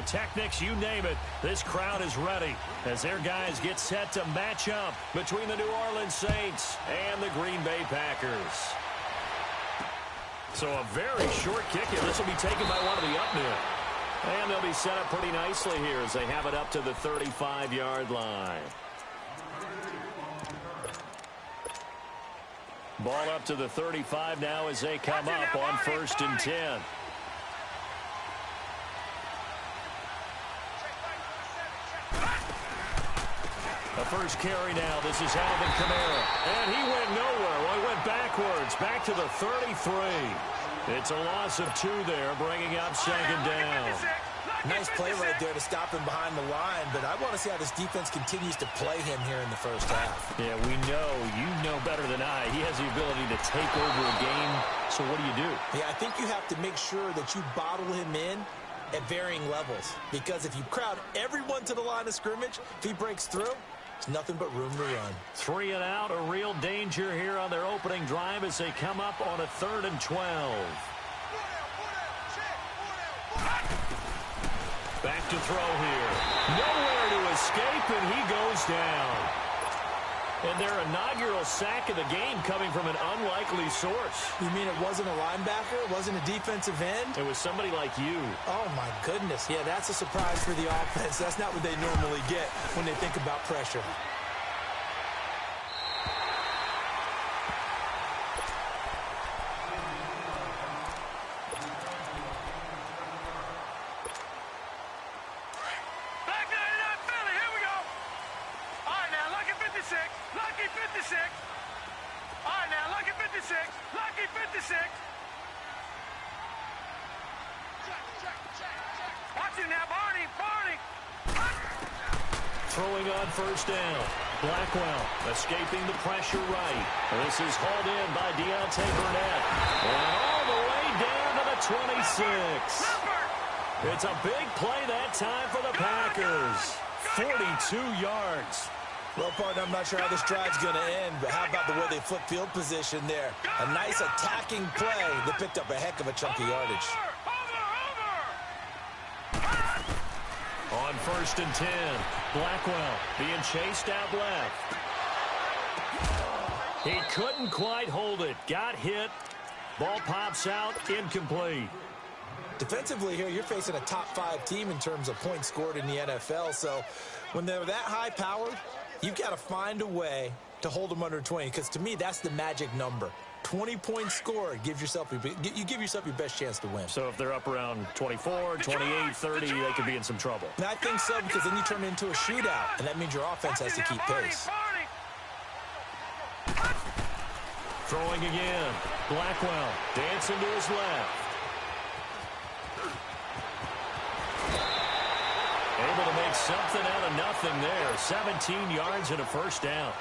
pyrotechnics, you name it. This crowd is ready as their guys get set to match up between the New Orleans Saints and the Green Bay Packers. So a very short kick here. This will be taken by one of the up men. And they'll be set up pretty nicely here as they have it up to the 35-yard line. Ball up to the 35 now as they come up on 1st and 10. The first carry now. This is Alvin Kamara. And he went nowhere. Well, he went backwards. Back to the 33. It's a loss of 2 there, bringing up 2nd down. Nice play right there to stop him behind the line, but I want to see how this defense continues to play him here in the first half. Yeah, we know. You know better than I. He has the ability to take over a game, so what do you do? Yeah, I think you have to make sure that you bottle him in at varying levels, because if you crowd everyone to the line of scrimmage, if he breaks through, there's nothing but room to run. 3 and out, a real danger here on their opening drive as they come up on a 3rd and 12. Back to throw here. Nowhere to escape, and he goes down. And their inaugural sack of the game coming from an unlikely source. You mean it wasn't a linebacker? It wasn't a defensive end? It was somebody like you. Oh, my goodness. Yeah, that's a surprise for the offense. That's not what they normally get when they think about pressure. Throwing on 1st down. Blackwell escaping the pressure right. This is hauled in by Deontay Burnett. And all the way down to the 26. It's a big play that time for the Packers. 42 yards. Well, partner, I'm not sure how this drive's going to end, but how about the way they flip field position there? A nice attacking play that picked up a heck of a chunk of yardage. On 1st and 10, Blackwell being chased out left. He couldn't quite hold it. Got hit. Ball pops out, incomplete. Defensively here, you're facing a top 5 team in terms of points scored in the NFL, so when they're that high-powered, you've got to find a way to hold them under 20, because to me, that's the magic number. 20 points scored, you give yourself your best chance to win. So if they're up around 24, 28, 30, they could be in some trouble. And I think so, because then you turn it into a shootout, and that means your offense has to keep pace. Throwing again. Blackwell dancing to his left. Able to make something out of nothing there. 17 yards and a 1st down.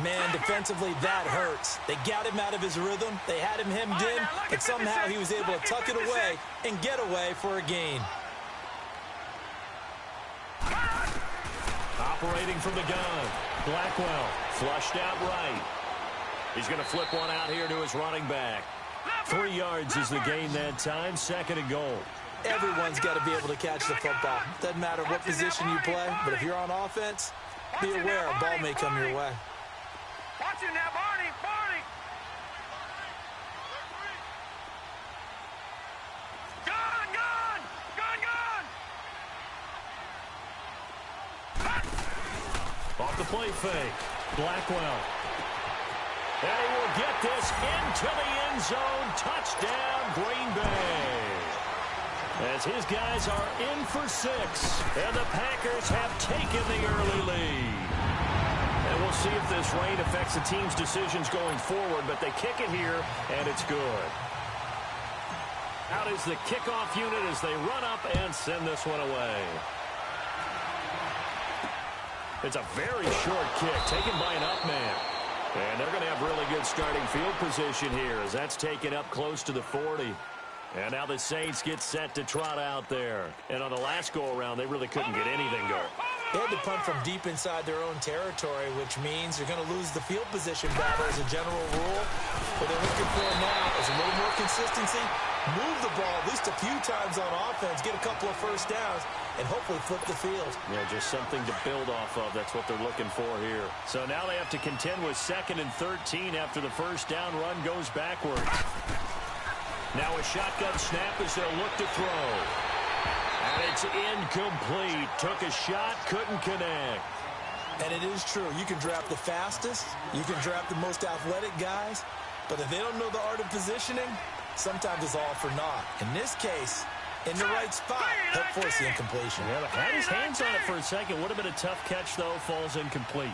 Man, defensively, that hurts. They got him out of his rhythm. They had him hemmed in, but somehow he was able to tuck it away and get away for a gain. Operating from the gun. Blackwell flushed out right. He's going to flip one out here to his running back. 3 yards is the gain that time. 2nd and goal. Everyone's got to be able to catch the football. Doesn't matter what position you play, but if you're on offense, be aware a ball may come your way. Watch it now, Barney! Barney! Gun! Gun! Gun! Gun! Off the play fake. Blackwell. And he will get this into the end zone. Touchdown, Green Bay. As his guys are in for 6. And the Packers have taken the early lead. And we'll see if this rain affects the team's decisions going forward, but they kick it here, and it's good. Out is the kickoff unit as they run up and send this one away. It's a very short kick taken by an up man. And they're going to have really good starting field position here as that's taken up close to the 40. And now the Saints get set to trot out there. And on the last go-around, they really couldn't get anything going. They had to punt from deep inside their own territory, which means they're going to lose the field position battle as a general rule. What they're looking for now is a little more consistency move the ball at least a few times on offense, get a couple of first downs, and hopefully flip the field. Yeah, just something to build off of. That's what they're looking for here. So now they have to contend with 2nd and 13 after the first down run goes backwards. Now a shotgun snap as they'll look to throw. And it's incomplete. Took a shot, couldn't connect. And it is true. You can draft the fastest. You can draft the most athletic guys. But if they don't know the art of positioning, sometimes it's all for naught. In this case, in the right spot, help force the incompletion. Yeah, had his hands on it for a second. Would have been a tough catch, though. Falls incomplete.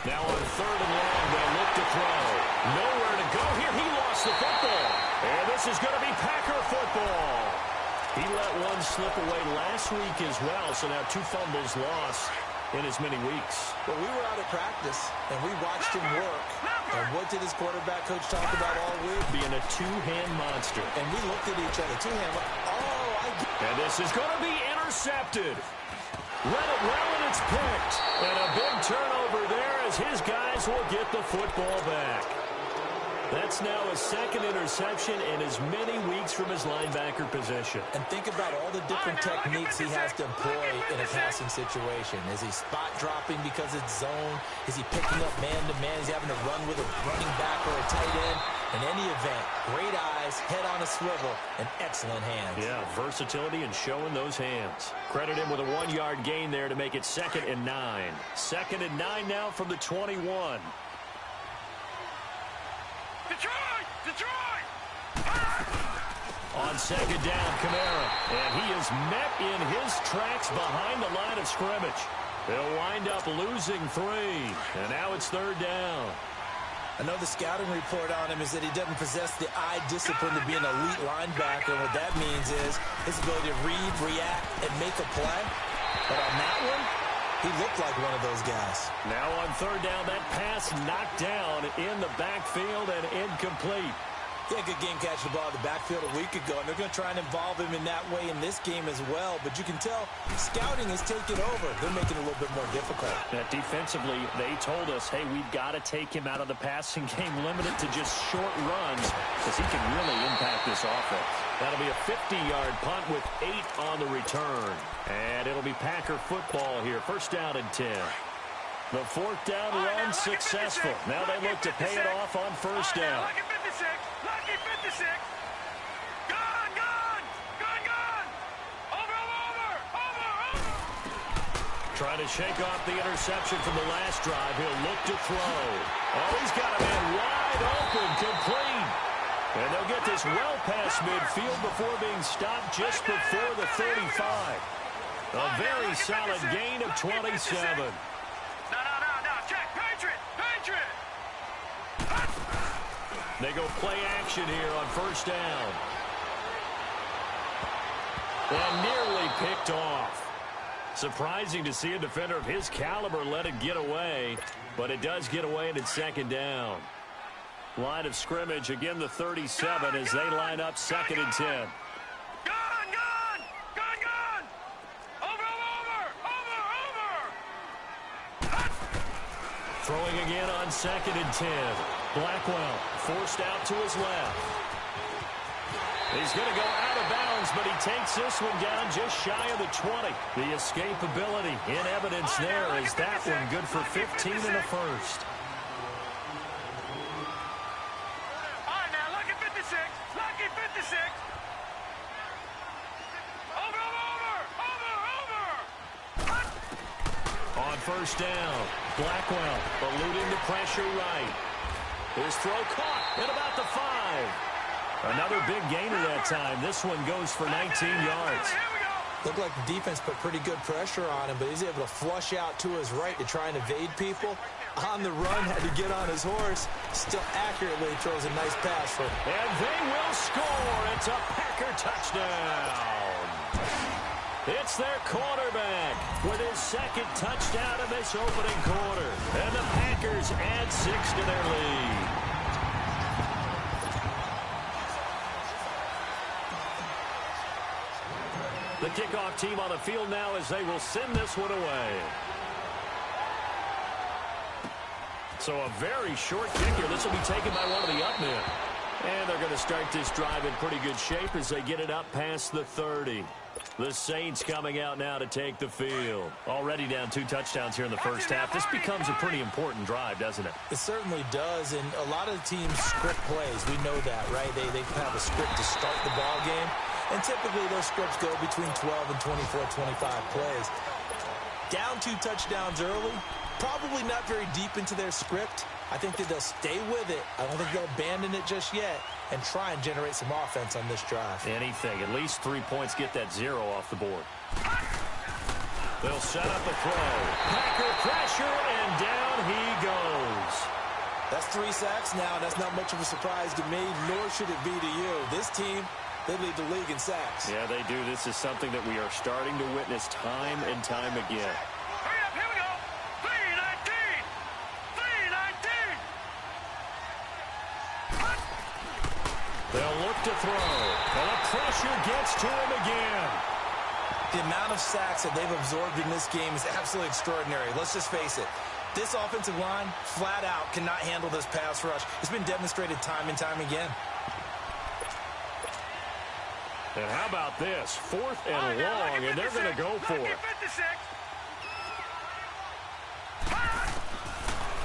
Now on 3rd and long, they'll look to throw. Nowhere to go here. He lost the football. And this is going to be Packer football. He let one slip away last week as well, so now 2 fumbles lost in as many weeks. Well, we were out at practice, and we watched him work. And what did his quarterback coach talk about all week? Being a 2-hand monster. And we looked at each other, 2-hand. Oh, I get it. And this is going to be intercepted. Read it well, and it's picked. And a big turnover there as his guys will get the football back. That's now his 2nd interception in as many weeks from his linebacker position. And think about all the different techniques he has to employ in a passing situation. Is he spot dropping because it's zone? Is he picking up man-to-man? Is he having to run with a running back or a tight end? In any event, great eyes, head on a swivel, and excellent hands. Yeah, versatility and showing those hands. Credit him with a 1-yard gain there to make it 2nd and 9. 2nd and 9 now from the 21. Detroit! On 2nd down, Kamara. And he is met in his tracks behind the line of scrimmage. They'll wind up losing 3. And now it's 3rd down. I know the scouting report on him is that he doesn't possess the eye discipline to be an elite linebacker. And what that means is his ability to read, react, and make a play. But on that one, he looked like one of those guys. Now on 3rd down, that pass knocked down in the backfield and incomplete. He had a good game catching the ball in the backfield a week ago, and they're going to try and involve him in that way in this game as well. But you can tell scouting has taken over. They're making it a little bit more difficult. Defensively, they told us, hey, we've got to take him out of the passing game, limited to just short runs, because he can really impact this offense. That'll be a 50-yard punt with 8 on the return. And it'll be Packer football here. 1st down and 10. The 4th down run successful. Now they look to pay it off on 1st down. Lucky 56. Lucky 56. Gone. Over. Trying to shake off the interception from the last drive. He'll look to throw. Oh, he's got a man wide open, complete. And they'll get this well past midfield before being stopped just before the 35. A very solid gain of 27. No. Check. Patriot. They go play action here on 1st down. And nearly picked off. Surprising to see a defender of his caliber let it get away, but it does get away and it's 2nd down. Line of scrimmage, again the 37 as they line up 2nd and 10. Gone. Over. Throwing again on 2nd and 10. Blackwell forced out to his left. He's going to go out of bounds, but he takes this one down just shy of the 20. The escapability in evidence there is that one good for 15 in the 1st. All right, now, lucky 56. Over. On 1st down, Blackwell eluding the pressure right. His throw caught at about the 5. Another big gainer that time. This one goes for 19 yards. Looked like the defense put pretty good pressure on him, but he's able to flush out to his right to try and evade people. On the run, had to get on his horse. Still accurately throws a nice pass for him. And they will score. It's a Packer touchdown. It's their quarterback with his 2nd touchdown of this opening quarter. And the Packers add 6 to their lead. The kickoff team on the field now as they will send this one away. So a very short kick here. This will be taken by one of the up men. And they're going to start this drive in pretty good shape as they get it up past the 30. The Saints coming out now to take the field. Already down 2 touchdowns here in the first half. This becomes a pretty important drive, doesn't it? It certainly does, and a lot of the teams script plays. We know that, right? They have a script to start the ball game, and typically those scripts go between 12 and 24, 25 plays. Down 2 touchdowns early, probably not very deep into their script. I think that they'll stay with it. I don't think they'll abandon it just yet and try and generate some offense on this drive. Anything. At least 3 points, get that 0 off the board. They'll set up a throw. Packer pressure, and down he goes. That's 3 sacks now. That's not much of a surprise to me, nor should it be to you. This team, they lead the league in sacks. Yeah, they do. This is something that we are starting to witness time and time again. Hurry up, here we go. 319. 319. They'll look to throw. And the pressure gets to him again. The amount of sacks that they've absorbed in this game is absolutely extraordinary. Let's just face it. This offensive line, flat out, cannot handle this pass rush. It's been demonstrated time and time again. And how about this? 4th and long, and they're going to go for it.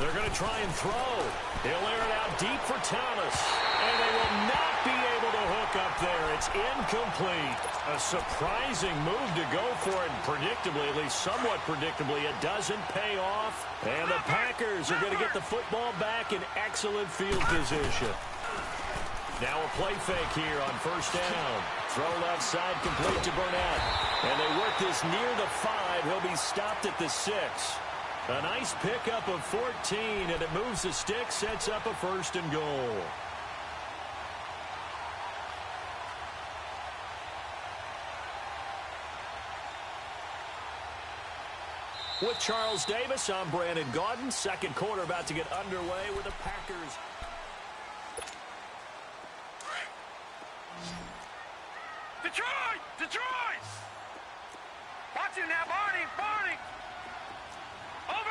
They're going to try and throw. He'll air it out deep for Thomas. And they will not be able to hook up there. It's incomplete. A surprising move to go for it. And predictably, at least somewhat predictably, it doesn't pay off. And the Packers are going to get the football back in excellent field position. Now a play fake here on 1st down. Throw left side complete to Burnett. And they work this near the 5. He'll be stopped at the 6. A nice pickup of 14, and it moves the stick, sets up a 1st and goal. With Charles Davis, I'm Brandon Gaudin. Second quarter about to get underway with the Packers. Detroit! Detroit! Watch him now, Barney! Barney! Over!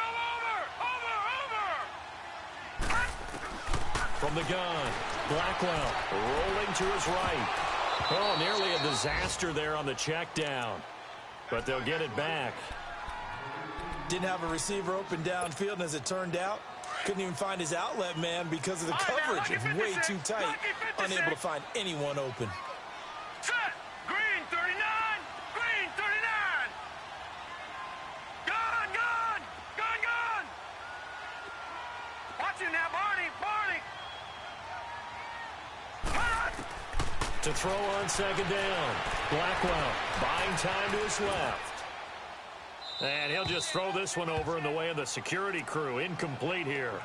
From the gun, Blackwell rolling to his right. Oh, nearly a disaster there on the check down. But they'll get it back. Didn't have a receiver open downfield, and as it turned out, couldn't even find his outlet man because of the coverage. It's way too tight. Unable to find anyone open. Set! Green 39! Green 39! Gun! Gun! Gun! Gun! Watch him now, Barney! Barney! To throw on 2nd down. Blackwell buying time to his left. And he'll just throw this one over in the way of the security crew. Incomplete here.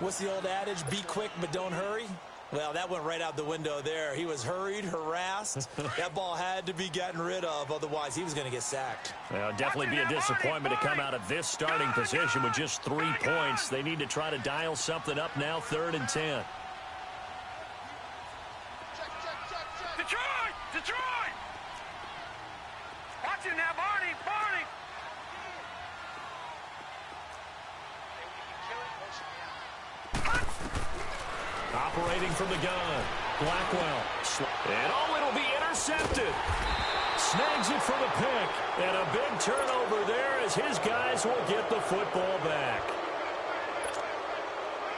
What's the old adage? Be quick, but don't hurry. Well, that went right out the window there. He was hurried, harassed. That ball had to be gotten rid of. Otherwise, he was going to get sacked. Well, definitely be a disappointment to come out of this starting position with just 3 points. They need to try to dial something up now, 3rd and 10. Detroit! Detroit! Watch him now, Barney! Barney! Operating from the gun. Blackwell. And it'll be intercepted. Snags it for the pick. And a big turnover there as his guys will get the football back.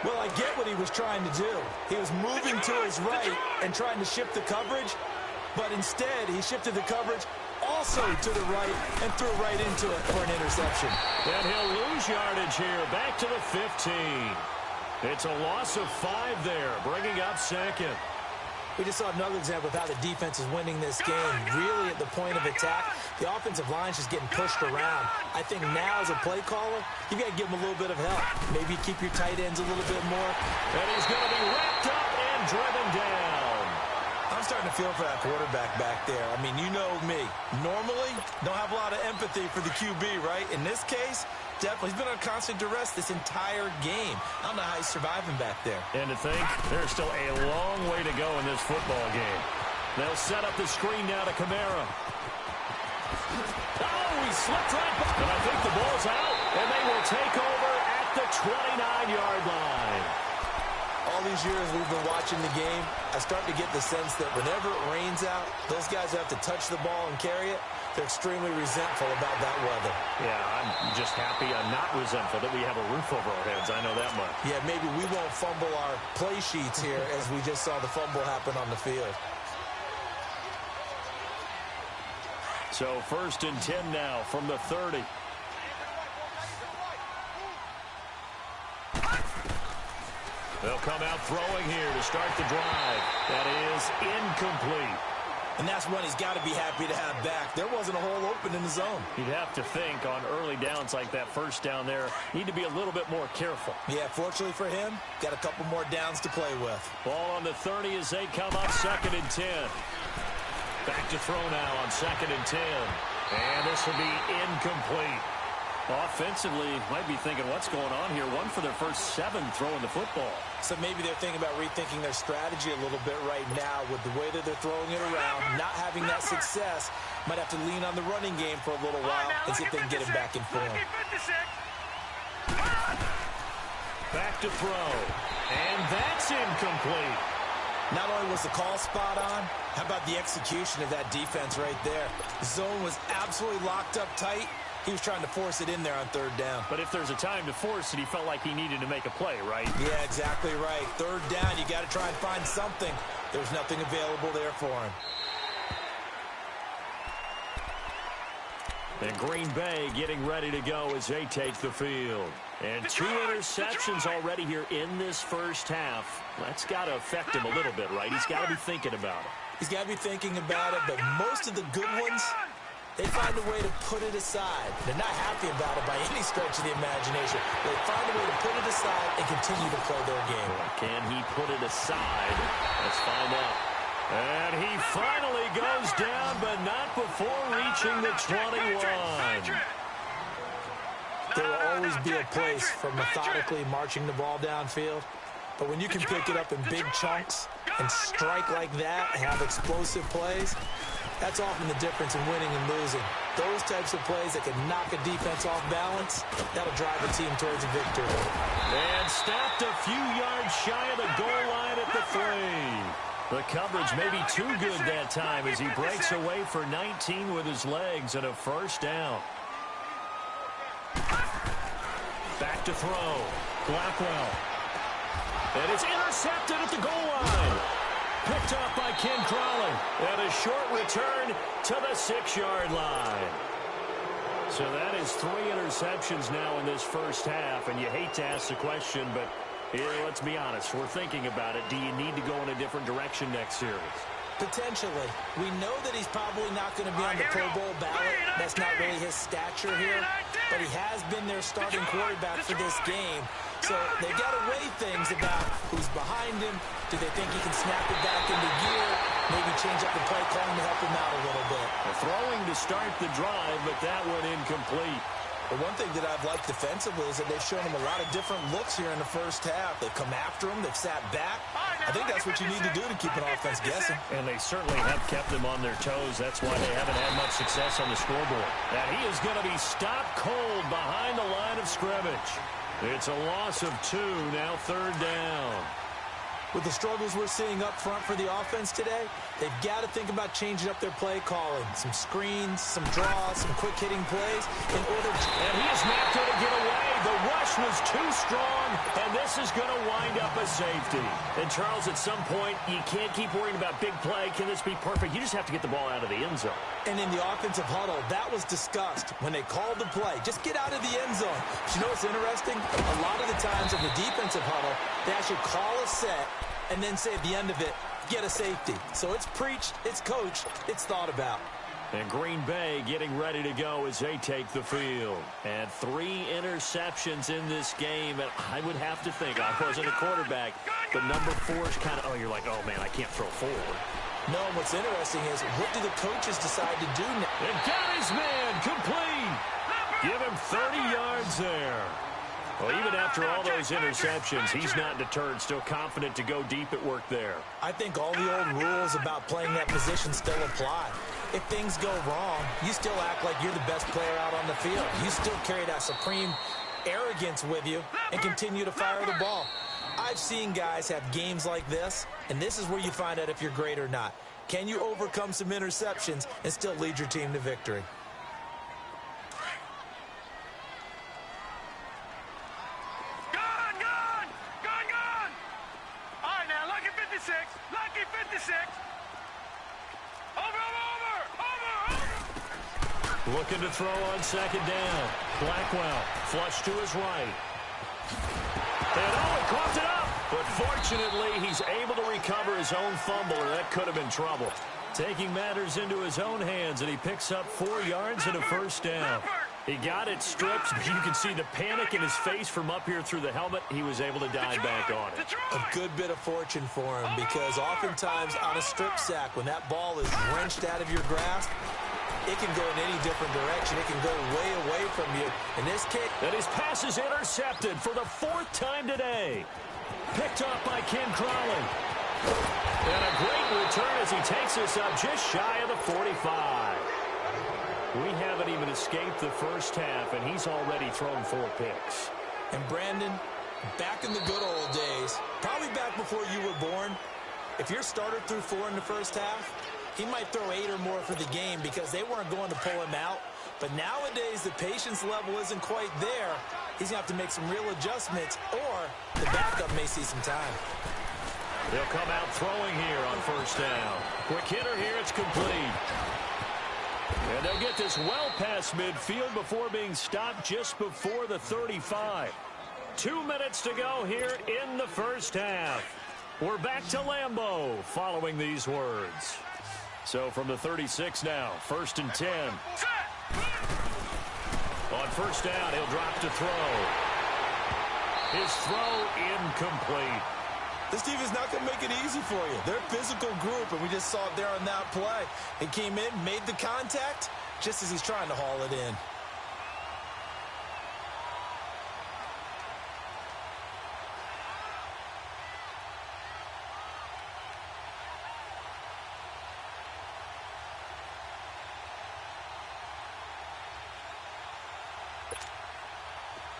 Well, I get what he was trying to do. He was moving to his right and trying to shift the coverage, but instead he shifted the coverage also to the right and threw right into it for an interception. And he'll lose yardage here, back to the 15. It's a loss of 5 there, bringing up 2nd. We just saw another example of how the defense is winning this game. Really at the point of attack, the offensive line's just getting pushed around. I think now as a play caller, you got to give them a little bit of help. Maybe keep your tight ends a little bit more. And he's going to be wrapped up and driven down. I'm starting to feel for that quarterback back there. I mean, you know me. Normally, don't have a lot of empathy for the QB, right? In this case, definitely. He's been on constant duress this entire game. I don't know how he's surviving back there. And to think, there's still a long way to go in this football game. They'll set up the screen now to Kamara. Oh, he slipped right back. And I think the ball's out, and they will take over at the 29-yard line. All these years we've been watching the game, I start to get the sense that whenever it rains out, those guys have to touch the ball and carry it. They're extremely resentful about that weather. Yeah, I'm just happy I'm not resentful that we have a roof over our heads. I know that much. Yeah, maybe we won't fumble our play sheets here as we just saw the fumble happen on the field. So 1st and 10 now from the 30. They'll come out throwing here to start the drive. That is incomplete. And that's one he's got to be happy to have back. There wasn't a hole open in the zone. You'd have to think on early downs like that first down there, need to be a little bit more careful. Yeah, fortunately for him, got a couple more downs to play with. Ball on the 30 as they come up 2nd and 10. Back to throw now on 2nd and 10. And this will be incomplete. Offensively, might be thinking, what's going on here? One for their first 7 throwing the football. So maybe they're thinking about rethinking their strategy a little bit right now with the way that they're throwing it around. Not having that success, might have to lean on the running game for a little while and see if they can get him back in form. Back to throw. And that's incomplete. Not only was the call spot on, how about the execution of that defense right there? The zone was absolutely locked up tight. He was trying to force it in there on 3rd down. But if there's a time to force it, he felt like he needed to make a play, right? Yeah, exactly right. 3rd down, you got to try and find something. There's nothing available there for him. And Green Bay getting ready to go as they take the field. And 2 interceptions already here in this first half. That's got to affect him a little bit, right? He's got to be thinking about it. He's got to be thinking about it, but most of the good ones, they find a way to put it aside. They're not happy about it by any stretch of the imagination. They find a way to put it aside and continue to play their game. Can he put it aside? Let's find out. And he finally goes down, but not before reaching the 21. There will always be a place for methodically marching the ball downfield. But when you can pick it up in big chunks and strike like that and have explosive plays, that's often the difference in winning and losing. Those types of plays that can knock a defense off balance, that'll drive a team towards a victory. And stopped a few yards shy of the goal line at the 3. The coverage may be too good that time as he breaks away for 19 with his legs and a 1st down. Back to throw. Blackwell. And it's intercepted at the goal line. Picked off by Ken Crawley. And a short return to the 6-yard line. So that is 3 interceptions now in this first half. And you hate to ask the question, but let's be honest. We're thinking about it. Do you need to go in a different direction next series? Potentially. We know that he's probably not going to be on the Pro Bowl ballot. That's not really his stature here. But he has been their starting quarterback for this game. So they've got to weigh things about who's behind him. Do they think he can snap it back into gear? Maybe change up the play calling to help him out a little bit. Throwing to start the drive, but that went incomplete. But one thing that I've liked defensively is that they've shown him a lot of different looks here in the first half. They've come after him. They've sat back. I think that's what you need to do to keep an offense guessing. And they certainly have kept them on their toes. That's why they haven't had much success on the scoreboard. And he is going to be stopped cold behind the line of scrimmage. It's a loss of 2, now 3rd down. With the struggles we're seeing up front for the offense today, they've got to think about changing up their play calling. Some screens, some draws, some quick-hitting plays in order to... And he is not going to get away. The rush was too strong, and this is going to wind up a safety. And, Charles, at some point, you can't keep worrying about big play. Can this be perfect? You just have to get the ball out of the end zone. And in the offensive huddle, that was discussed when they called the play. Just get out of the end zone. But you know what's interesting? A lot of the times in the defensive huddle, they actually call a set and then say at the end of it, get a safety. So it's preached, it's coached, it's thought about. And Green Bay getting ready to go as they take the field. And 3 interceptions in this game. And I would have to think, I wasn't a quarterback, but number 4 is kind of, you're like, oh, man, I can't throw forward. No, what's interesting is, what do the coaches decide to do now? And got his man complete. Give him 30 yards there. Well, even after all those interceptions, he's not deterred, still confident to go deep at work there. I think all the old rules about playing that position still apply. If things go wrong, you still act like you're the best player out on the field. You still carry that supreme arrogance with you and continue to fire the ball. I've seen guys have games like this, and this is where you find out if you're great or not. Can you overcome some interceptions and still lead your team to victory? All right, now, lucky 56. Lucky 56. Over. Looking to throw on second down. Blackwell, flush to his right. And he coughed it up. But fortunately, he's able to recover his own fumble, or that could have been trouble. Taking matters into his own hands, and he picks up 4 yards and a first down. He got it stripped, but you can see the panic in his face from up here through the helmet. He was able to dive back on it. A good bit of fortune for him, because oftentimes on a strip sack, when that ball is wrenched out of your grasp, it can go in any different direction. It can go way away from you. In this case, and his pass is intercepted for the 4th time today. Picked up by Ken Crowley. And a great return as he takes us up just shy of the 45. We haven't even escaped the first half, and he's already thrown 4 picks. And Brandon, back in the good old days, probably back before you were born, if your starter threw 4 in the first half, he might throw 8 or more for the game because they weren't going to pull him out. But nowadays, the patience level isn't quite there. He's going to have to make some real adjustments, or the backup may see some time. He'll come out throwing here on first down. Quick hitter here, it's complete. And they'll get this well past midfield before being stopped just before the 35. 2 minutes to go here in the first half. We're back to Lambeau following these words. So from the 36 now, 1st and 10. On first down, he'll drop to throw. His throw incomplete. This team is not going to make it easy for you. They're a physical group, and we just saw it there on that play. He came in, made the contact, just as he's trying to haul it in.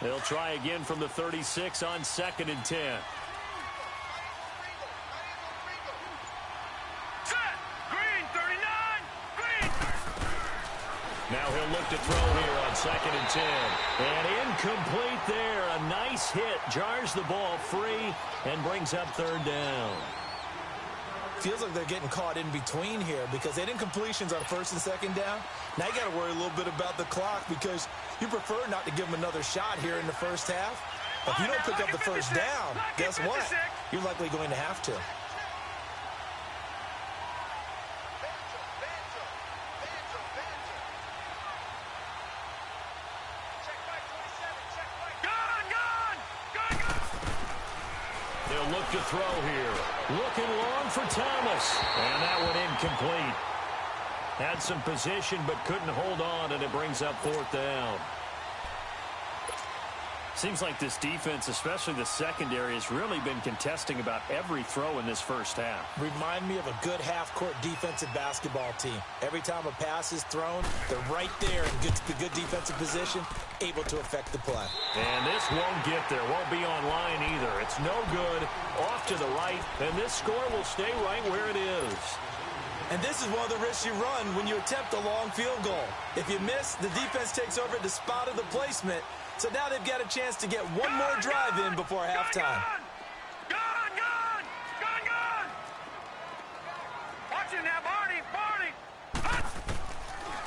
They'll try again from the 36 on 2nd and 10. Now he'll look to throw here on 2nd and 10. And incomplete there. A nice hit. Jars the ball free and brings up 3rd down. Feels like they're getting caught in between here because they didn't completions on 1st and 2nd down. Now you got to worry a little bit about the clock because you prefer not to give them another shot here in the first half. If you don't pick up the first down, guess what? You're likely going to have to. They'll look to throw here. Looking long for Thomas. And that one incomplete. Had some position but couldn't hold on, and it brings up 4th down. Seems like this defense, especially the secondary, has really been contesting about every throw in this first half. Remind me of a good half-court defensive basketball team. Every time a pass is thrown, they're right there in good defensive position, able to affect the play. And this won't get there. Won't be on line either. It's no good. Off to the right, and this score will stay right where it is. And this is one of the risks you run when you attempt a long field goal. If you miss, the defense takes over at the spot of the placement. So now they've got a chance to get one more drive in before halftime. Gone! Watch it now, Barney!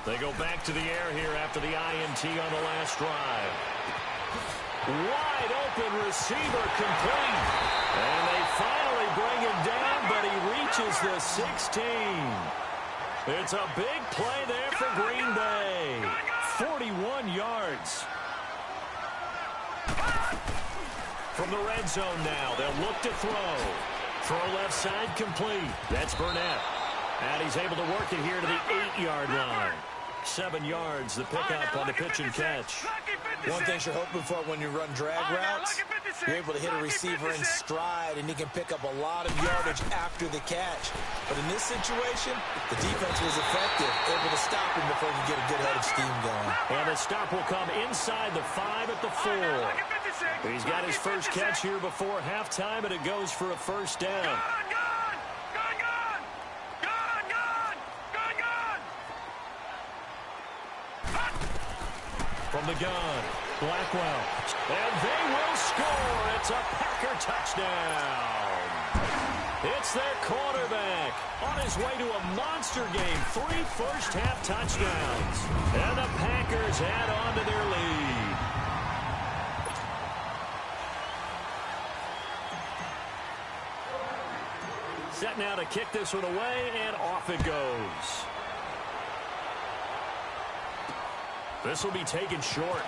They go back to the air here after the INT on the last drive. Wide open receiver complete. And they finally bring him down, but he reaches the 16. It's a big play there for Green Bay. 41 yards. From the red zone now, they'll look to throw. Throw left side complete. That's Burnett. And he's able to work it here to the 8-yard line. 7 yards, the pickup on the pitch and catch. One thing you're hoping for when you run drag routes, You're able to hit a receiver in stride, and he can pick up a lot of yardage after the catch. But in this situation, the defense was effective, able to stop him before he could get a good head of steam going. And the stop will come inside the 5 at the 4. He's got his first catch here before halftime, and it goes for a first down. From the gun, Blackwell. And they will score. It's a Packer touchdown. It's their quarterback on his way to a monster game. 3 first-half touchdowns. And the Packers add on to their lead. Set now to kick this one away, and off it goes. This will be taken short.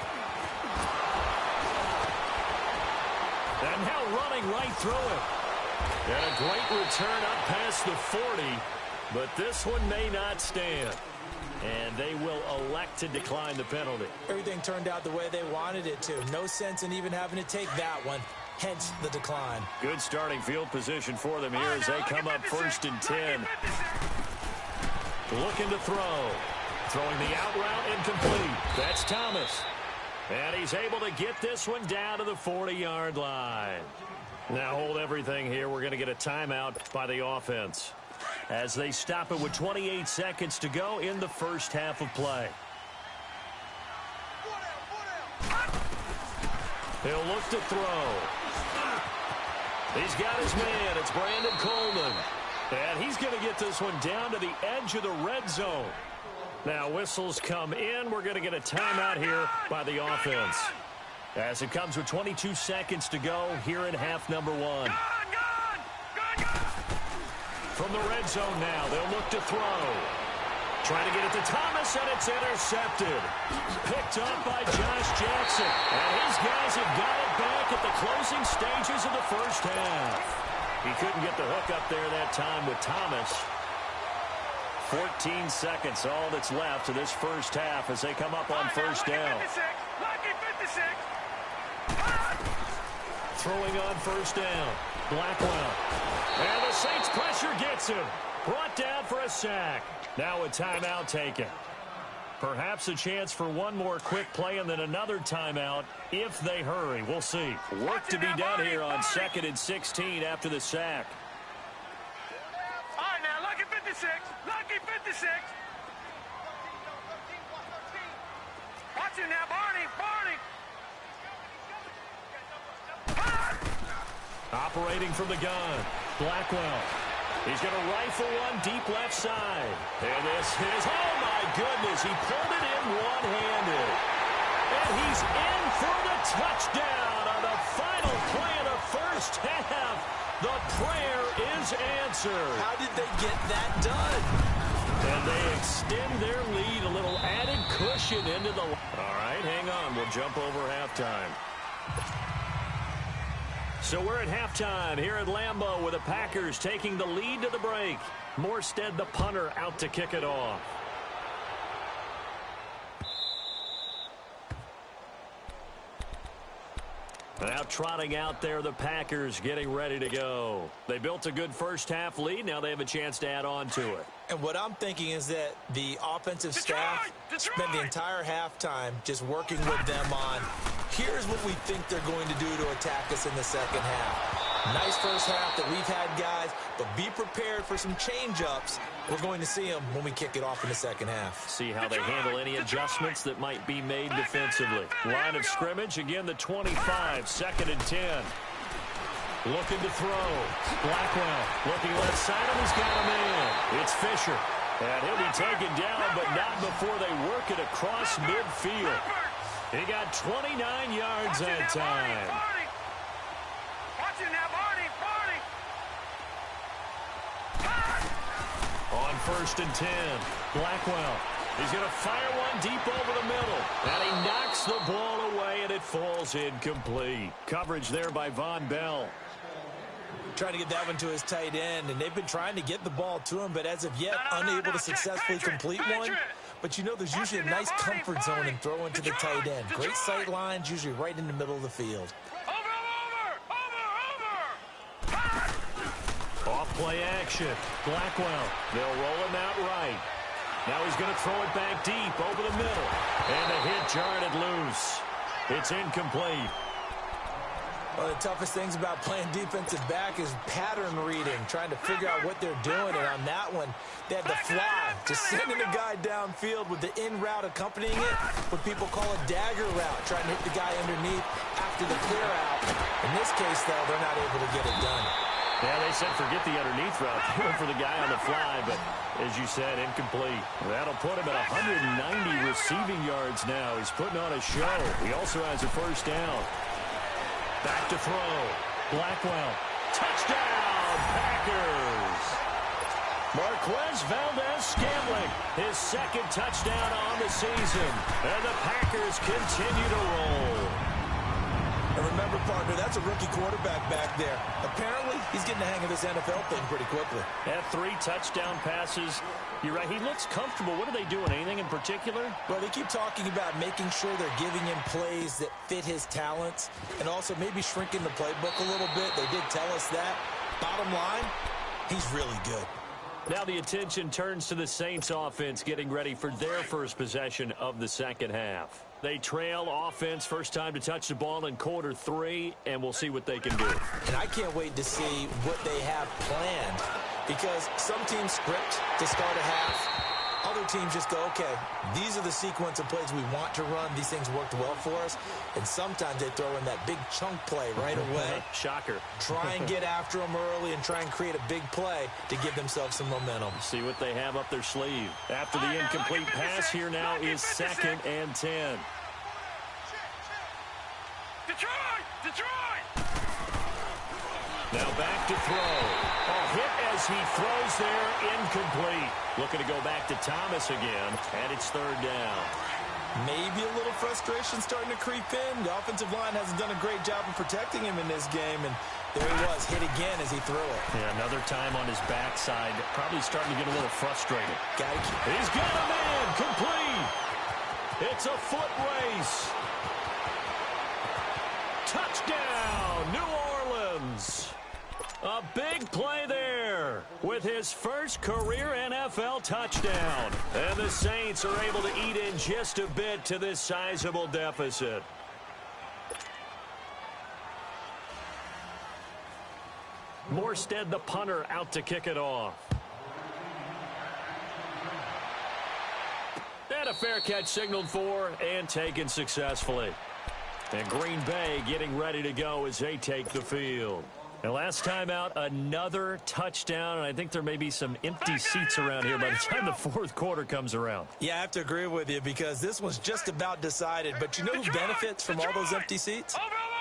And now running right through it. And a great return up past the 40. But this one may not stand. And they will elect to decline the penalty. Everything turned out the way they wanted it to. No sense in even having to take that one. Hence the decline. Good starting field position for them here as they come up 1st and 10. Looking to throw. Throwing the out route incomplete. That's Thomas. And he's able to get this one down to the 40-yard line. Now hold everything here. We're going to get a timeout by the offense as they stop it with 28 seconds to go in the first half of play. He'll look to throw. He's got his man. It's Brandon Coleman. And he's going to get this one down to the edge of the red zone. Now whistles come in. We're going to get a timeout here by the offense as it comes with 22 seconds to go here in half number 1. From the red zone now, they'll look to throw. Trying to get it to Thomas, and it's intercepted. Picked up by Josh Jackson. And his guys have got it back at the closing stages of the first half. He couldn't get the hook up there that time with Thomas. 14 seconds, all that's left to this first half as they come up on first down. Throwing on first down, Blackwell. And the Saints pressure gets him. Brought down for a sack. Now a timeout taken. Perhaps a chance for one more quick play and then another timeout if they hurry. We'll see. Work to be done here on 2nd and 16 after the sack. All right, now, lucky 56. Lucky 56. Watch him now, Barney. Operating from the gun, Blackwell. He's going to rifle one deep left side. And this is, oh my goodness, he pulled it in one-handed. And he's in for the touchdown on the final play of the first half. The prayer is answered. How did they get that done? And they extend their lead, a little added cushion into the... All right, hang on. We'll jump over halftime. So we're at halftime here at Lambeau with the Packers taking the lead to the break. Morstead, the punter, out to kick it off. Now trotting out there, the Packers getting ready to go. They built a good first half lead. Now they have a chance to add on to it. And what I'm thinking is that the offensive staff spent the entire halftime just working with them on, here's what we think they're going to do to attack us in the second half. Nice first half that we've had, guys, but be prepared for some change-ups. We're going to see them when we kick it off in the second half. See how they handle any adjustments that might be made defensively. Line of scrimmage, again, the 25, 2nd and 10. Looking to throw. Blackwell looking left side, and he's got a man. It's Fisher. And he'll be taken down, but not before they work it across midfield. He got 29 yards that time. Watch it now, Barney. On 1st and 10, Blackwell. He's going to fire one deep over the middle. And he knocks the ball away, and it falls incomplete. Coverage there by Von Bell. Trying to get that one to his tight end, and they've been trying to get the ball to him, but as of yet, unable to successfully complete one. But you know, there's usually a nice comfort zone in throwing to the tight end. Great sight lines, usually right in the middle of the field. Over. Play action. Blackwell. They'll roll him out right. Now he's going to throw it back deep over the middle. And the hit jarred it loose. It's incomplete. One of the toughest things about playing defensive back is pattern reading, trying to figure out what they're doing. And on that one, they had the fly, just sending a guy downfield with the in route accompanying it, what people call a dagger route, trying to hit the guy underneath after the clear out. In this case, though, they're not able to get it done. Yeah, they said forget the underneath route. They went for the guy on the fly, but as you said, incomplete. That'll put him at 190 receiving yards now. He's putting on a show. He also has a first down. Back to throw. Blackwell. Touchdown, Packers. Marquez Valdez-Scantling, his second touchdown on the season. And the Packers continue to roll. And remember, partner, that's a rookie quarterback back there. Apparently, he's getting the hang of this NFL thing pretty quickly. Had 3 touchdown passes. You're right, he looks comfortable. What are they doing? Anything in particular? Well, they keep talking about making sure they're giving him plays that fit his talents and also maybe shrinking the playbook a little bit. They did tell us that. Bottom line, he's really good. Now the attention turns to the Saints offense getting ready for their first possession of the second half. They trail offense, first time to touch the ball in quarter 3, and we'll see what they can do. And I can't wait to see what they have planned, because some teams script to start a half. Other teams just go, okay, these are the sequence of plays we want to run. These things worked well for us. And sometimes they throw in that big chunk play right away. Shocker. Try and get after them early and try and create a big play to give themselves some momentum. See what they have up their sleeve. After the incomplete pass, here now is 2nd and 10. Detroit! Now back to throw. A hit as he throws there, incomplete. Looking to go back to Thomas again, and it's 3rd down. Maybe a little frustration starting to creep in. The offensive line hasn't done a great job of protecting him in this game, and there he was, hit again as he threw it. Yeah, another time on his backside, probably starting to get a little frustrated. He's got a man, complete. It's a foot race. Touchdown, New Orleans. A big play there with his first career NFL touchdown. And the Saints are able to eat in just a bit to this sizable deficit. Morstead, the punter, out to kick it off. And a fair catch signaled for and taken successfully. And Green Bay getting ready to go as they take the field. And last time out, another touchdown, and I think there may be some empty seats around here by the time the 4th quarter comes around. Yeah, I have to agree with you because this was just about decided. But you know who benefits from all those empty seats?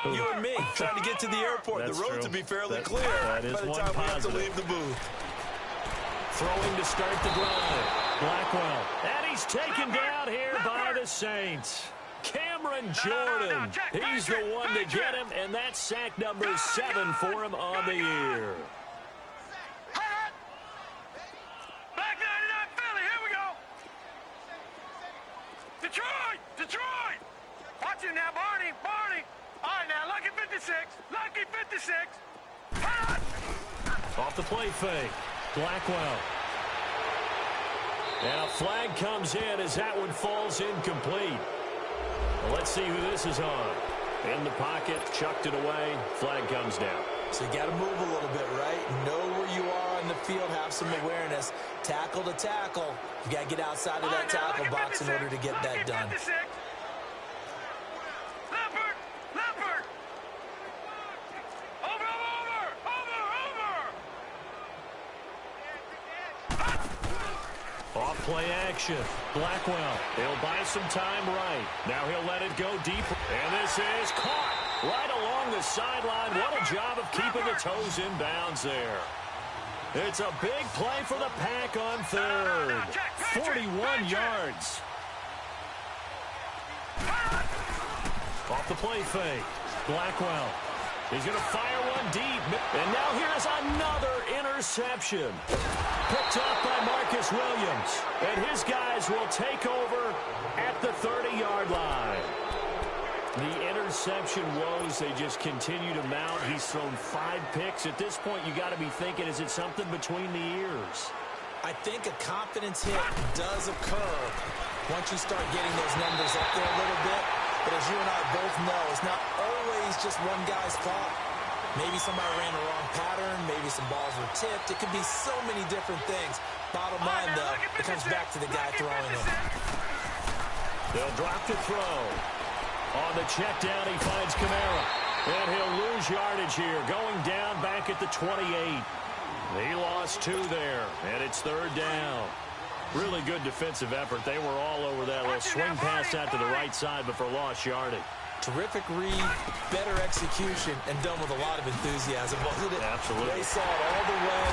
You and me, trying to get to the airport. That's the roads true. will be fairly clear that is by the one time we have to positive. leave the booth. Throwing to start the drive. Blackwell. And he's taken down here by the Saints. Cameron Jordan. He's the one to get him, and that's sack number 7 for him on the year. Back 99 Philly, here we go. Detroit! Watch it now, Barney. All right, now, lucky 56. Off the play fake. Blackwell. And a flag comes in as that one falls incomplete. Well, let's see who this is on. In the pocket, chucked it away, flag comes down. So you got to move a little bit, right? Know where you are on the field, have some awareness. Tackle to tackle. You got to get outside of that tackle box in order to get that done. Leopard! Over! Off play action. Blackwell. He'll buy some time right. Now he'll let it go deep. And this is caught right along the sideline. What a job of keeping the toes in bounds there. It's a big play for the Pack on 3rd. 41 yards. Off the play fake. Blackwell. He's going to fire one deep. And now here's another interception. Picked off by Marcus Williams. And his guys will take over at the 30-yard line. The interception woes, they just continue to mount. He's thrown 5 picks. At this point, you got to be thinking, is it something between the ears? I think a confidence hit does occur once you start getting those numbers up there a little bit. But as you and I both know, it's not always just one guy's fault. Maybe somebody ran the wrong pattern. Maybe some balls were tipped. It could be so many different things. Bottom line, though, it comes back to the guy throwing them. They'll drop to throw. On the check down, he finds Kamara. And he'll lose yardage here, going down back at the 28. He lost 2 there, and it's 3rd down. Really good defensive effort. They were all over that little swing pass out to the right side, but for lost yardage. Terrific read, better execution, and done with a lot of enthusiasm, wasn't it? Absolutely. They saw it all the way,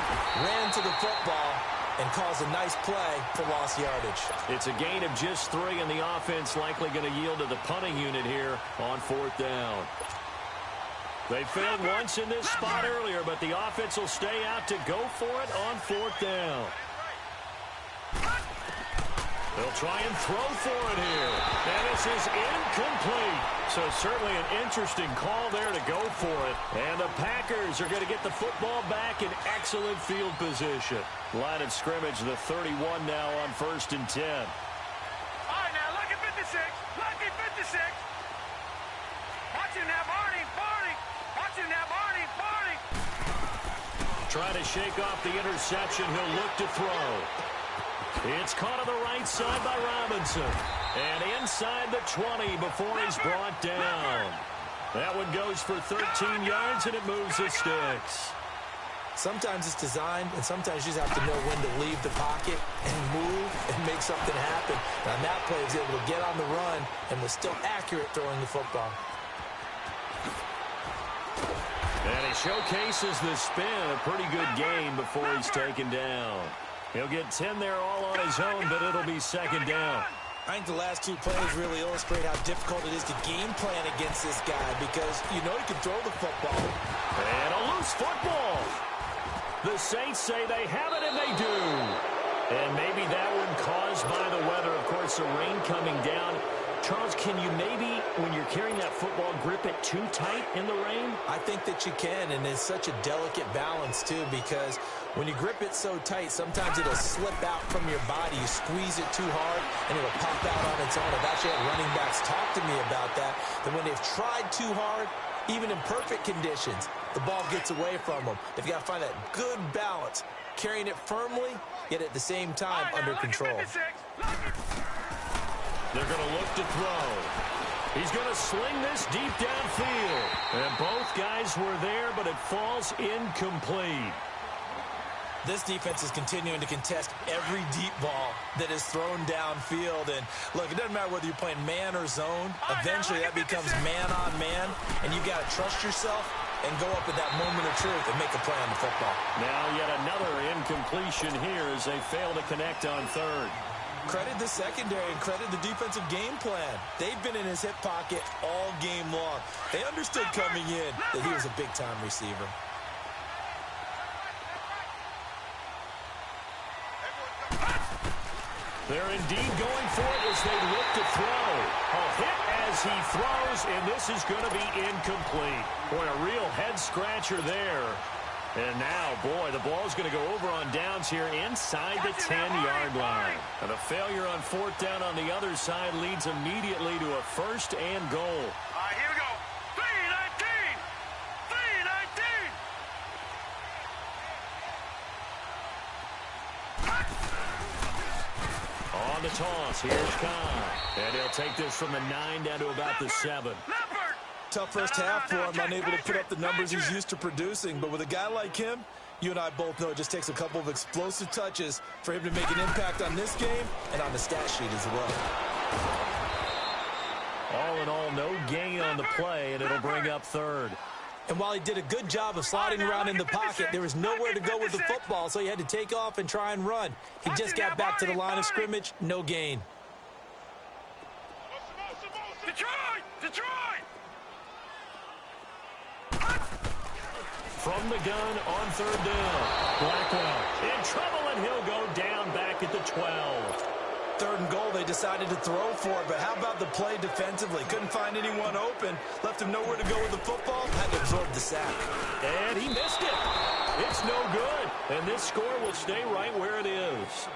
ran to the football, and caused a nice play for lost yardage. It's a gain of just 3, and the offense likely going to yield to the punting unit here on 4th down. They failed once in this spot earlier, but the offense will stay out to go for it on 4th down. They'll try and throw for it here. And this is incomplete. So certainly an interesting call there to go for it. And the Packers are going to get the football back in excellent field position. Line of scrimmage, the 31 now on 1st and 10. All right, now, lucky 56. Lucky 56. Watch him now, Barney. Barney. Watch him now, Barney. Barney. Trying to shake off the interception. He'll look to throw. It's caught on the right side by Robinson. And inside the 20 before he's brought down. That one goes for 13 yards, and it moves the sticks. Sometimes it's designed, and sometimes you just have to know when to leave the pocket and move and make something happen. And on that play, he was able to get on the run and was still accurate throwing the football. And he showcases the spin, a pretty good game before he's taken down. He'll get 10 there all on his own, but it'll be 2nd down. I think the last 2 plays really illustrate how difficult it is to game plan against this guy because you know he can throw the football. And a loose football. The Saints say they have it, and they do. And maybe that one caused by the weather. Of course, the rain coming down. Charles, can you maybe, when you're carrying that football, grip it too tight in the rain? I think that you can, and it's such a delicate balance, too, because when you grip it so tight, sometimes it'll slip out from your body. You squeeze it too hard, and it'll pop out on its own. I've actually had running backs talk to me about that when they've tried too hard, even in perfect conditions, the ball gets away from them. They've got to find that good balance, carrying it firmly, yet at the same time under control. They're going to look to throw. He's going to sling this deep downfield. And both guys were there, but it falls incomplete. This defense is continuing to contest every deep ball that is thrown downfield. And, look, it doesn't matter whether you're playing man or zone. Eventually, that becomes man-on-man, and you've got to trust yourself and go up at that moment of truth and make a play on the football. Now yet another incompletion here as they fail to connect on 3rd. Credit the secondary and credit the defensive game plan. They've been in his hip pocket all game long. They understood coming in that he was a big-time receiver. They're indeed going for it as they look to throw. A hit as he throws, and this is going to be incomplete. Boy, a real head-scratcher there. And now, boy, the ball's going to go over on downs here inside the 10-yard line. And a failure on 4th down on the other side leads immediately to a 1st and goal. All right, here we go. 3-19. 3-19. On the toss, here's Khan. And he'll take this from the 9 down to about the 7. Tough first half for him, unable to put up the numbers he's used to producing. But with a guy like him, you and I both know it just takes a couple of explosive touches for him to make an impact on this game and on the stat sheet as well. All in all, no gain on the play, and it'll bring up 3rd. And while he did a good job of sliding around in the pocket, there was nowhere to go with the football, so he had to take off and try and run. He just got back to the line of scrimmage, no gain. Detroit! Detroit! From the gun on 3rd down. Blackwell in trouble, and he'll go down back at the 12. 3rd and goal, they decided to throw for it. But how about the play defensively? Couldn't find anyone open. Left him nowhere to go with the football. Had to absorb the sack. And he missed it. It's no good. And this score will stay right where it is.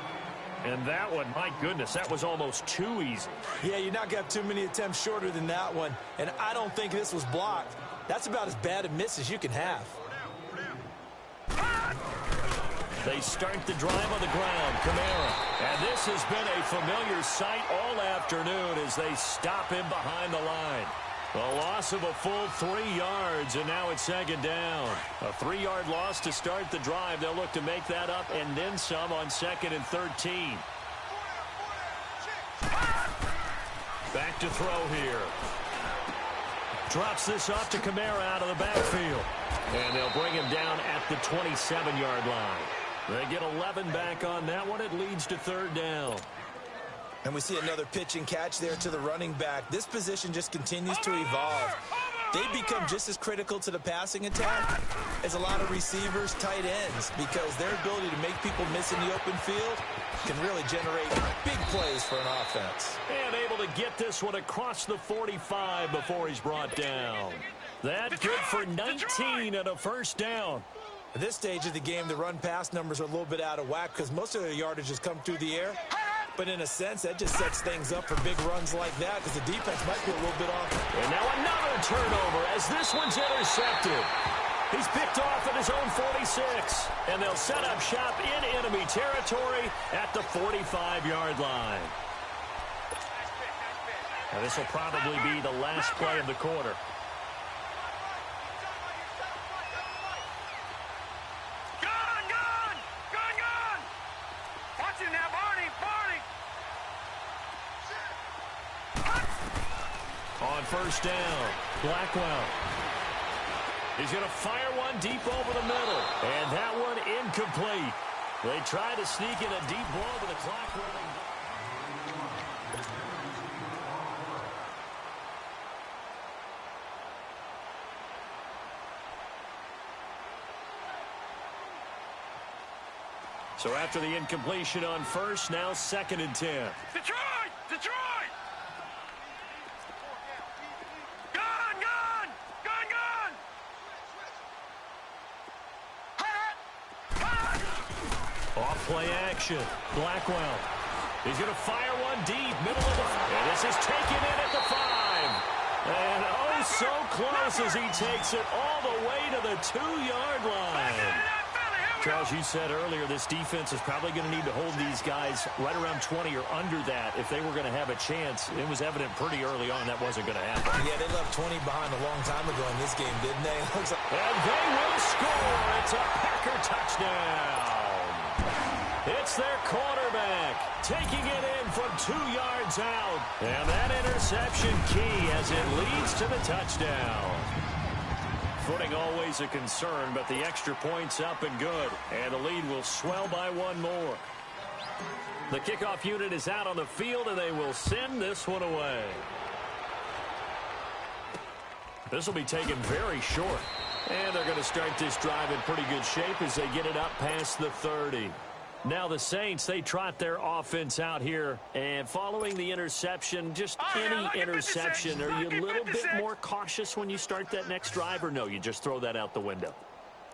And that one, my goodness, that was almost too easy. Yeah, you're not going to have too many attempts shorter than that one. And I don't think this was blocked. That's about as bad a miss as you can have. They start the drive on the ground. Kamara. And this has been a familiar sight all afternoon as they stop him behind the line. A loss of a full 3 yards, and now it's 2nd down. A 3-yard loss to start the drive. They'll look to make that up and then some on 2nd and 13. Back to throw here. Drops this off to Kamara out of the backfield. And they'll bring him down at the 27-yard line. They get 11 back on that one. It leads to 3rd down. And we see another pitch and catch there to the running back. This position just continues to evolve. They become just as critical to the passing attack as a lot of receivers, tight ends, because their ability to make people miss in the open field can really generate big plays for an offense. And able to get this one across the 45 before he's brought down. That good for 19 and a 1st down. At this stage of the game, the run-pass numbers are a little bit out of whack because most of their yardage has come through the air. But in a sense, that just sets things up for big runs like that because the defense might be a little bit off. And now another turnover as this one's intercepted. He's picked off at his own 46. And they'll set up shop in enemy territory at the 45-yard line. Now this will probably be the last play of the quarter. On 1st down, Blackwell. He's going to fire one deep over the middle. And that one incomplete. They try to sneak in a deep ball, but the clock running. So after the incompletion on 1st, now 2nd and 10. Detroit! Detroit! Off-play action. Blackwell. He's going to fire one deep, middle of the... And this is taken in at the 5. And oh, so close as he takes it all the way to the 2-yard line. Charles, you said earlier this defense is probably going to need to hold these guys right around 20 or under that if they were going to have a chance. It was evident pretty early on that wasn't going to happen. Yeah, they left 20 behind a long time ago in this game, didn't they? And they will score. It's a Packer touchdown. It's their quarterback taking it in from 2 yards out. And that interception key as it leads to the touchdown. Footing always a concern, but the extra point's up and good. And the lead will swell by 1 more. The kickoff unit is out on the field, and they will send this one away. This will be taken very short. And they're going to start this drive in pretty good shape as they get it up past the 30. Now the Saints, they trot their offense out here. And following the interception, just any interception, are you a little bit more cautious when you start that next drive? Or no, you just throw that out the window?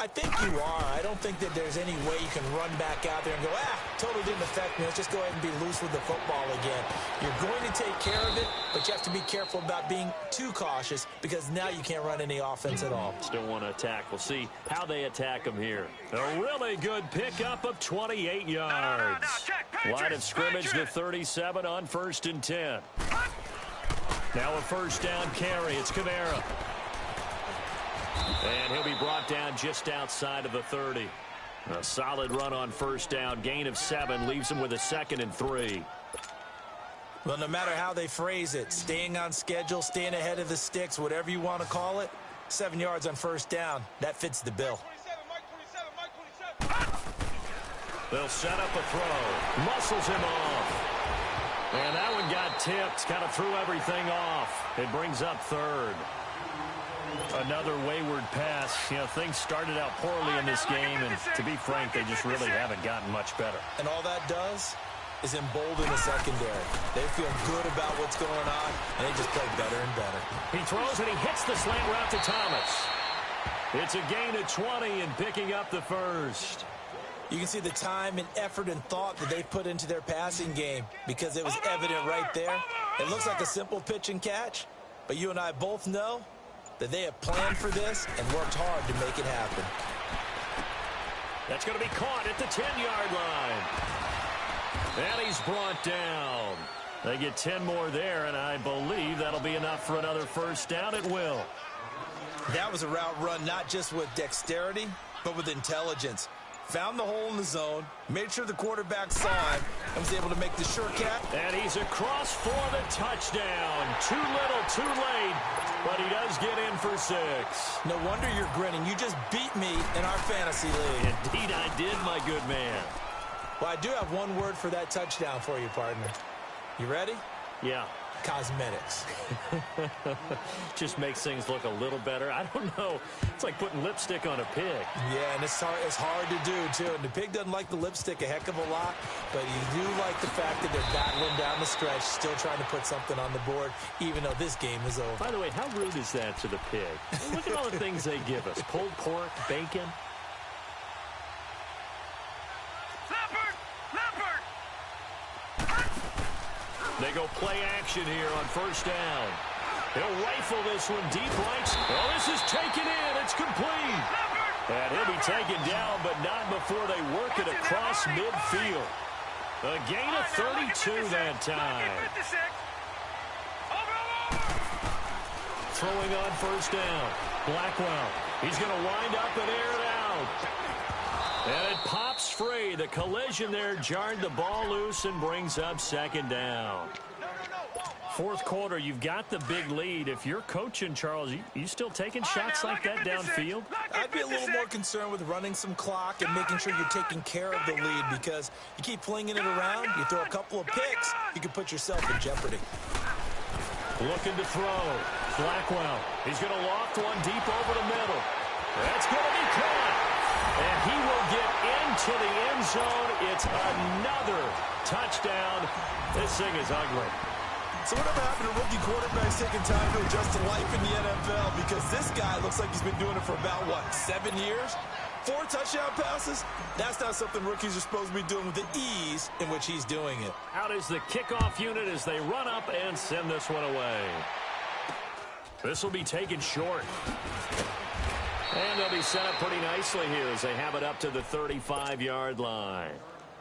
I think you are. I don't think that there's any way you can run back out there and go, totally didn't affect me. Let's just go ahead and be loose with the football again. You're going to take care of it, but you have to be careful about being too cautious because now you can't run any offense at all. Still want to attack. We'll see how they attack them here. A really good pickup of 28 yards. Line of scrimmage, the 37 on 1st and 10. Now a 1st down carry. It's Kamara. And he'll be brought down just outside of the 30. A solid run on 1st down. Gain of 7 leaves him with a 2nd and 3. Well, no matter how they phrase it, staying on schedule, staying ahead of the sticks, whatever you want to call it, 7 yards on 1st down, that fits the bill. They'll set up a throw. Muscles him off. And that one got tipped. Kind of threw everything off. It brings up 3rd. Another wayward pass. You know, things started out poorly in this game, and to be frank, they just really haven't gotten much better. And all that does, is embolden the secondary. They feel good about what's going on, and they just play better and better. He throws and he hits the slant route to Thomas. It's a gain of 20 and picking up the first. You can see the time and effort and thought that they put into their passing game because it was evident right there. It looks like a simple pitch and catch, but you and I both know that they have planned for this and worked hard to make it happen. That's going to be caught at the 10-yard line. And he's brought down. They get 10 more there, and I believe that'll be enough for another first down. It will. That was a route run not just with dexterity, but with intelligence. Found the hole in the zone, made sure the quarterback saw him, and was able to make the short cat. And he's across for the touchdown. Too little, too late, but he does get in for 6. No wonder you're grinning. You just beat me in our fantasy league. Indeed I did, my good man. Well, I do have one word for that touchdown for you, partner. You ready? Yeah. Cosmetics. Just makes things look a little better. I don't know. It's like putting lipstick on a pig. Yeah, and it's hard to do, too. And the pig doesn't like the lipstick a heck of a lot, but you do like the fact that they're battling down the stretch, still trying to put something on the board, even though this game is over. By the way, how rude is that to the pig? Look at all the things they give us. Pulled pork, bacon. They go play action here on first down. He'll rifle this one deep right. Oh, this is taken in. It's complete. And he'll be taken down, but not before they work it across midfield. A gain of 32 that time. Throwing on first down. Blackwell. He's going to wind up and air it out. And it pops free. The collision there jarred the ball loose and brings up second down. Fourth quarter, you've got the big lead. If you're coaching, Charles, you still taking shots like that downfield? I'd be a little more concerned with running some clock and making sure you're taking care of the lead, because you keep flinging it around, you throw a couple of picks, you can put yourself in jeopardy. Looking to throw. Blackwell. He's going to loft one deep over the middle. That's going to be caught. And he will get into the end zone. It's another touchdown. This thing is ugly. So whatever happened to rookie quarterbacks taking time to adjust to life in the NFL? Because this guy looks like he's been doing it for about, 7 years? 4 touchdown passes? That's not something rookies are supposed to be doing with the ease in which he's doing it. Out is the kickoff unit as they run up and send this one away. This will be taken short. And they'll be set up pretty nicely here as they have it up to the 35-yard line.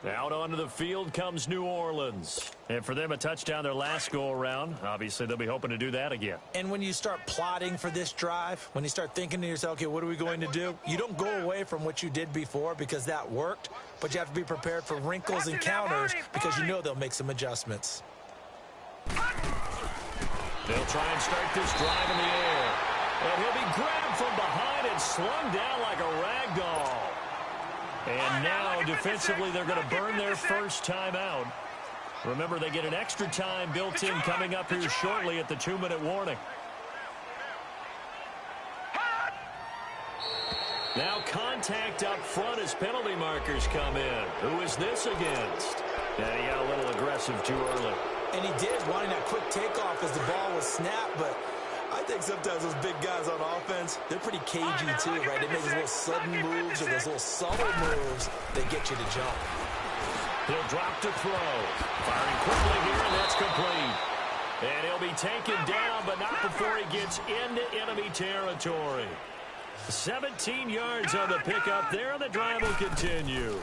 Out onto the field comes New Orleans. And for them, a touchdown their last go-around. Obviously, they'll be hoping to do that again. And when you start plotting for this drive, when you start thinking to yourself, okay, what are we going to do? You don't go away from what you did before because that worked, but you have to be prepared for wrinkles and counters because you know they'll make some adjustments. They'll try and start this drive in the air. And he'll be grabbed from behind and slung down like a rag doll. And now, defensively, they're going to burn their first time out. Remember, they get an extra time built in coming up here shortly at the 2-minute warning. Now contact up front as penalty markers come in. Who is this against? And he got a little aggressive too early. And he did, wanting that quick takeoff as the ball was snapped, but I think sometimes those big guys on offense, they're pretty cagey too, right? They make those little sudden moves or those little subtle moves that get you to jump. He'll drop to throw. Firing quickly here, and that's complete. And he'll be taken down, but not before he gets into enemy territory. 17 yards on the pickup there, and the drive will continue.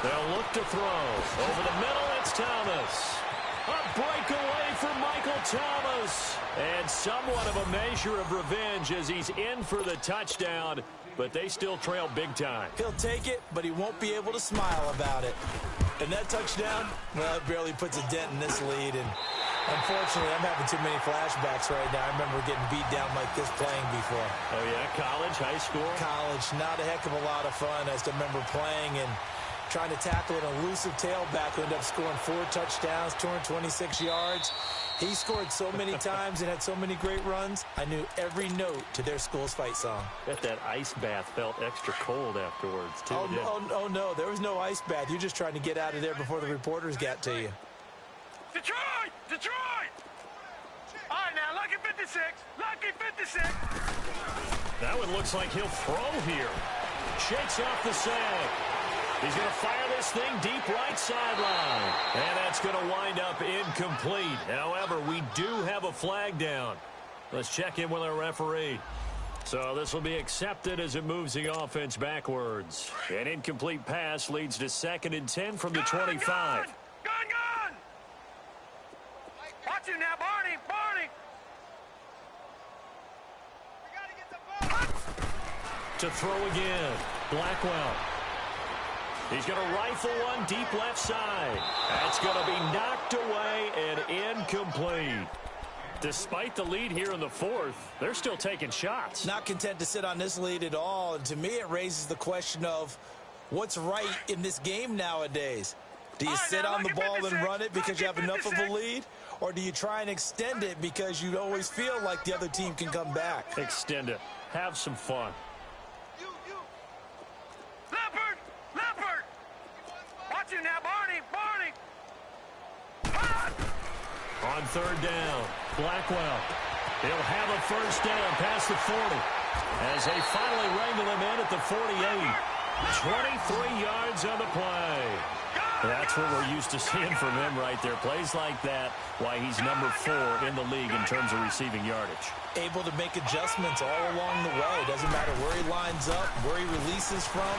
They'll look to throw. Over the middle, it's Thomas. A breakaway for Michael Thomas. And somewhat of a measure of revenge as he's in for the touchdown, but they still trail big time. He'll take it, but he won't be able to smile about it. And that touchdown, well, it barely puts a dent in this lead. And unfortunately, I'm having too many flashbacks right now. I remember getting beat down like this playing before. Oh, yeah? College, high school? College, not a heck of a lot of fun. I still remember playing and trying to tackle an elusive tailback who ended up scoring 4 touchdowns, 226 yards. He scored so many times and had so many great runs, I knew every note to their school's fight song. Bet that ice bath felt extra cold afterwards, too. Oh, no, there was no ice bath. You're just trying to get out of there before the reporters got to you. Detroit! Detroit! All right, now, lucky 56. Lucky 56. That one looks like he'll throw here. Shakes off the sag. He's going to fire this thing deep right sideline. And that's going to wind up incomplete. However, we do have a flag down. Let's check in with our referee. So this will be accepted as it moves the offense backwards. An incomplete pass leads to 2nd and 10 from the 25. Gun! Watch you now, Barney! Barney! To throw again. Blackwell. He's going to rifle one deep left side. That's going to be knocked away and incomplete. Despite the lead here in the 4th, they're still taking shots. Not content to sit on this lead at all. And to me, it raises the question of what's right in this game nowadays. Do you sit on the ball and run it because you have enough of a lead? Or do you try and extend it because you always feel like the other team can come back? Extend it. Have some fun. Leopard! Watch you now, Barney! On 3rd down, Blackwell. He'll have a first down past the 40 as they finally wrangle him in at the 48. 23 yards on the play. That's what we're used to seeing from him right there. Plays like that, why he's number 4 in the league in terms of receiving yardage. Able to make adjustments all along the way. Doesn't matter where he lines up, where he releases from.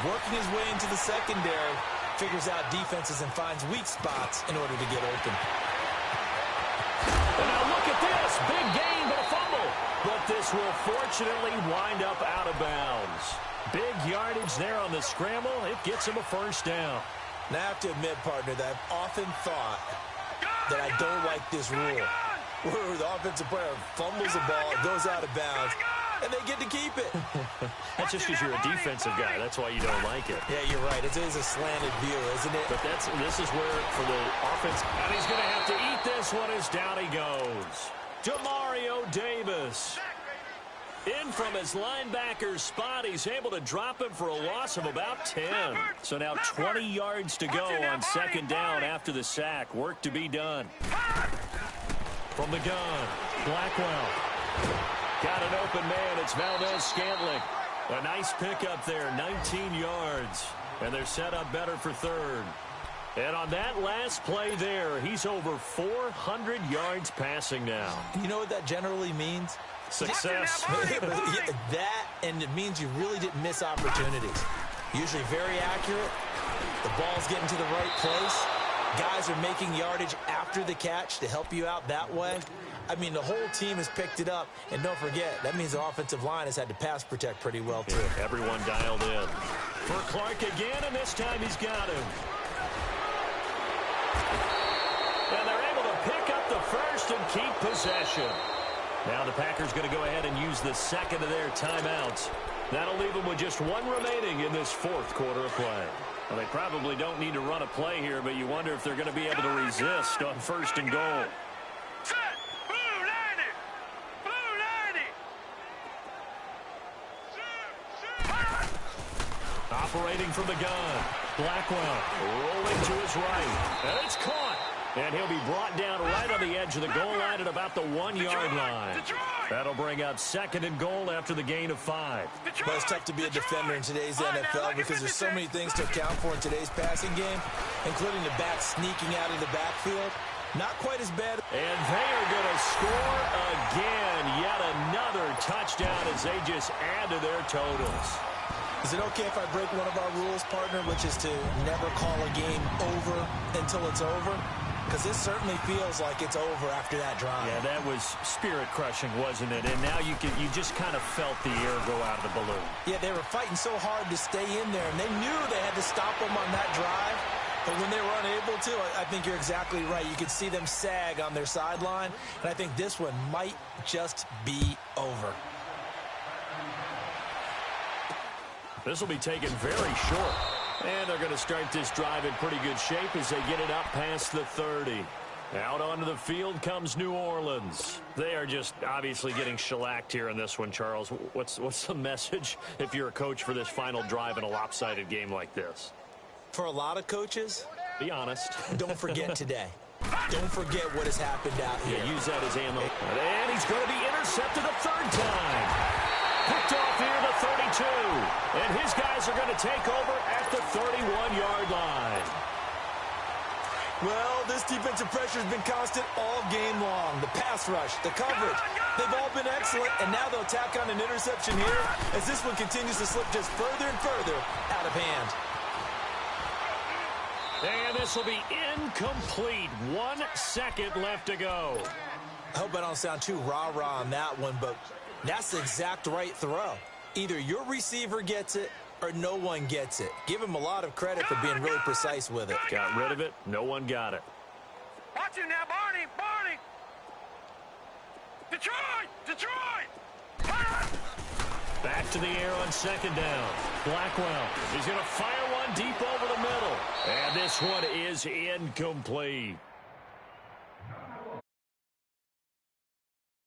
Working his way into the secondary, figures out defenses and finds weak spots in order to get open. And now look at this. Big gain, but a fumble. But this will fortunately wind up out of bounds. Big yardage there on the scramble. It gets him a first down. Now, I have to admit, partner, that I've often thought that I don't like this rule, where the offensive player fumbles the ball, it goes out of bounds, and they get to keep it. That's just because you're a defensive guy. That's why you don't like it. Yeah, you're right. It is a slanted view, isn't it? But this is where, for the offense, and he's going to have to eat this one as down he goes. Demario Davis. In from his linebacker's spot, he's able to drop him for a loss of about 10. So now 20 yards to go on 2nd down after the sack. Work to be done. From the gun, Blackwell. Got an open man. It's Valdez-Scantling. A nice pickup there, 19 yards. And they're set up better for 3rd. And on that last play there, he's over 400 yards passing now. You know what that generally means? Success. That, and it means you really didn't miss opportunities. Usually very accurate. The ball's getting to the right place. Guys are making yardage after the catch to help you out that way. I mean, the whole team has picked it up. And don't forget, that means the offensive line has had to pass protect pretty well, too. Yeah, everyone dialed in. For Clark again, and this time he's got him. And they're able to pick up the first and keep possession. Now the Packers going to go ahead and use the 2nd of their timeouts. That'll leave them with just 1 remaining in this 4th quarter of play. Well, they probably don't need to run a play here, but you wonder if they're going to be able to resist on 1st and goal. Set! Blue 90! Blue 90! Operating from the gun. Blackwell rolling to his right. And it's caught. And he'll be brought down right on the edge of the goal line at about the 1-yard line. That'll bring up 2nd and goal after the gain of 5. But it's tough to be a defender in today's NFL because there's so many things to account for in today's passing game, including the back sneaking out of the backfield. Not quite as bad. And they are going to score again. Yet another touchdown as they just add to their totals. Is it okay if I break one of our rules, partner, which is to never call a game over until it's over? Because this certainly feels like it's over after that drive. Yeah, that was spirit-crushing, wasn't it? And now you just kind of felt the air go out of the balloon. Yeah, they were fighting so hard to stay in there, and they knew they had to stop them on that drive. But when they were unable to, I think you're exactly right. You could see them sag on their sideline, and I think this one might just be over. This will be taken very short. And they're going to start this drive in pretty good shape as they get it up past the 30. Out onto the field comes New Orleans. They are just obviously getting shellacked here in this one, Charles. What's the message if you're a coach for this final drive in a lopsided game like this? For a lot of coaches, be honest. Don't forget today. Don't forget what has happened out here. Yeah, use that as ammo. And he's going to be intercepted a third time. Picked off here the 32. And his guys are going to take over at the 31-yard line. Well, this defensive pressure has been constant all game long. The pass rush, the coverage, they've all been excellent, and now they'll tack on an interception here as this one continues to slip just further and further out of hand. And this will be incomplete. 1 second left to go. I hope I don't sound too rah-rah on that one, but that's the exact right throw. Either your receiver gets it or no one gets it. Give him a lot of credit for being really precise with it. Got rid of it. No one got it. Watch it now, Barney! Barney! Detroit! Detroit! Back to the air on second down. Blackwell. He's going to fire one deep over the middle. And this one is incomplete.